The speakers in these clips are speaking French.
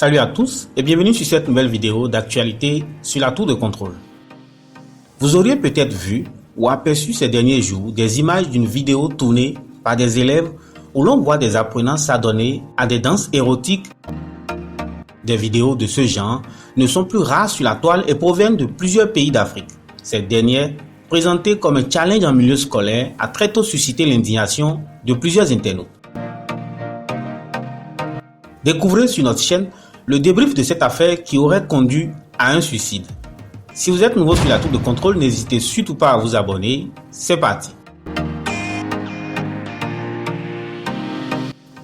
Salut à tous et bienvenue sur cette nouvelle vidéo d'actualité sur la tour de contrôle. Vous auriez peut-être vu ou aperçu ces derniers jours des images d'une vidéo tournée par des élèves où l'on voit des apprenants s'adonner à des danses érotiques. Des vidéos de ce genre ne sont plus rares sur la toile et proviennent de plusieurs pays d'Afrique. Cette dernière, présentée comme un challenge en milieu scolaire, a très tôt suscité l'indignation de plusieurs internautes. Découvrez sur notre chaîne le débrief de cette affaire qui aurait conduit à un suicide. Si vous êtes nouveau sur la tour de contrôle, n'hésitez surtout pas à vous abonner. C'est parti.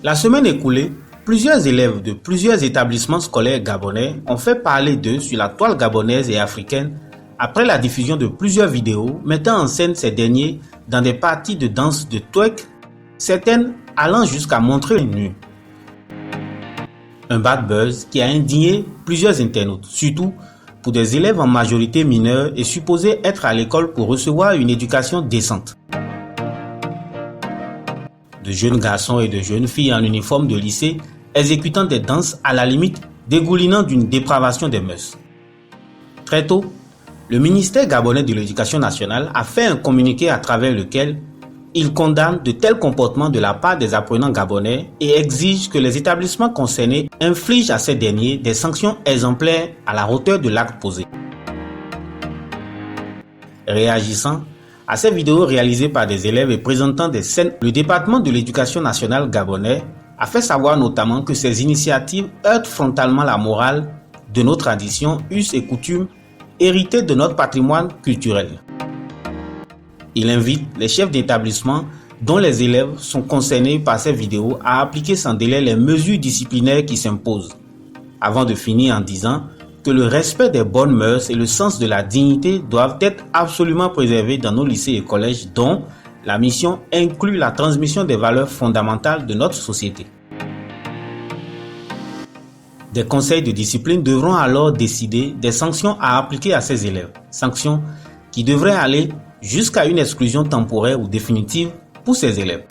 La semaine écoulée, plusieurs élèves de plusieurs établissements scolaires gabonais ont fait parler d'eux sur la toile gabonaise et africaine après la diffusion de plusieurs vidéos mettant en scène ces derniers dans des parties de danse de twerk, certaines allant jusqu'à montrer nus. Un bad buzz qui a indigné plusieurs internautes, surtout pour des élèves en majorité mineurs et supposés être à l'école pour recevoir une éducation décente. De jeunes garçons et de jeunes filles en uniforme de lycée exécutant des danses à la limite dégoulinant d'une dépravation des mœurs. Très tôt, le ministère gabonais de l'Éducation nationale a fait un communiqué à travers lequel il condamne de tels comportements de la part des apprenants gabonais et exige que les établissements concernés infligent à ces derniers des sanctions exemplaires à la hauteur de l'acte posé. Réagissant à ces vidéos réalisées par des élèves et présentant des scènes, le département de l'Éducation nationale gabonais a fait savoir notamment que ces initiatives heurtent frontalement la morale de nos traditions, us et coutumes héritées de notre patrimoine culturel. Il invite les chefs d'établissement dont les élèves sont concernés par ces vidéos à appliquer sans délai les mesures disciplinaires qui s'imposent, avant de finir en disant que le respect des bonnes mœurs et le sens de la dignité doivent être absolument préservés dans nos lycées et collèges dont la mission inclut la transmission des valeurs fondamentales de notre société. Des conseils de discipline devront alors décider des sanctions à appliquer à ces élèves, sanctions qui devraient aller jusqu'à une exclusion temporaire ou définitive pour ces élèves.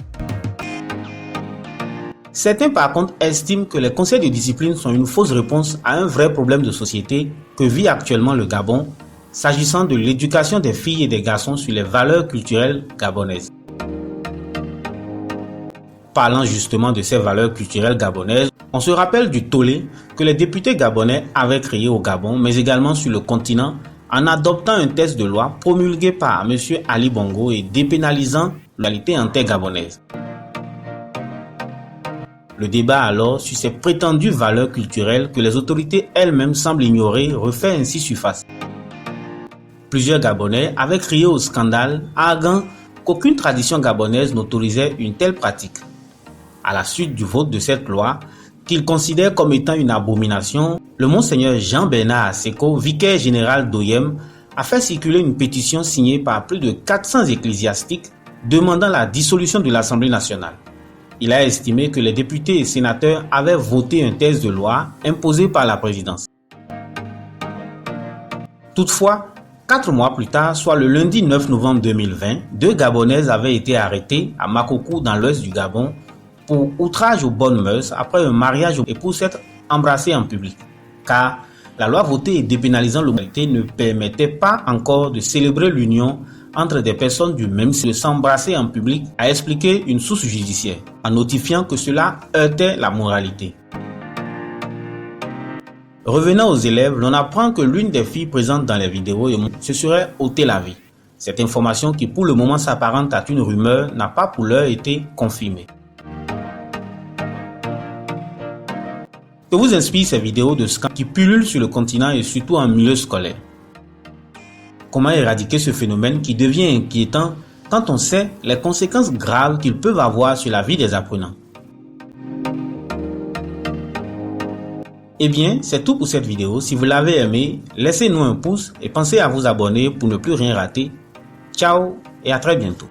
Certains par contre estiment que les conseils de discipline sont une fausse réponse à un vrai problème de société que vit actuellement le Gabon s'agissant de l'éducation des filles et des garçons sur les valeurs culturelles gabonaises. Parlant justement de ces valeurs culturelles gabonaises, on se rappelle du tollé que les députés gabonais avaient créé au Gabon mais également sur le continent en adoptant un texte de loi promulgué par M. Ali Bongo et dépénalisant l'égalité intergabonaise. Le débat alors sur ces prétendues valeurs culturelles que les autorités elles-mêmes semblent ignorer refait ainsi surface. Plusieurs Gabonais avaient crié au scandale, arguant qu'aucune tradition gabonaise n'autorisait une telle pratique. À la suite du vote de cette loi, qu'ils considèrent comme étant une abomination, le monseigneur Jean-Bernard Asseko, vicaire général d'Oyem, a fait circuler une pétition signée par plus de 400 ecclésiastiques demandant la dissolution de l'Assemblée nationale. Il a estimé que les députés et sénateurs avaient voté un texte de loi imposé par la présidence. Toutefois, 4 mois plus tard, soit le lundi 9 novembre 2020, 2 Gabonaises avaient été arrêtées à Makoko dans l'ouest du Gabon pour outrage aux bonnes mœurs après un mariage et pour s'être embrassés en public. Car la loi votée et dépénalisant l'homosexualité ne permettait pas encore de célébrer l'union entre des personnes du même sexe, de s'embrasser en public, a expliqué une source judiciaire, en notifiant que cela heurtait la moralité. Revenant aux élèves, l'on apprend que l'une des filles présentes dans les vidéos se serait ôté la vie. Cette information qui pour le moment s'apparente à une rumeur n'a pas pour l'heure été confirmée. Que vous inspirent ces vidéos de scandales qui pullulent sur le continent et surtout en milieu scolaire? Comment éradiquer ce phénomène qui devient inquiétant quand on sait les conséquences graves qu'ils peuvent avoir sur la vie des apprenants? Eh bien, c'est tout pour cette vidéo. Si vous l'avez aimé, laissez-nous un pouce et pensez à vous abonner pour ne plus rien rater. Ciao et à très bientôt.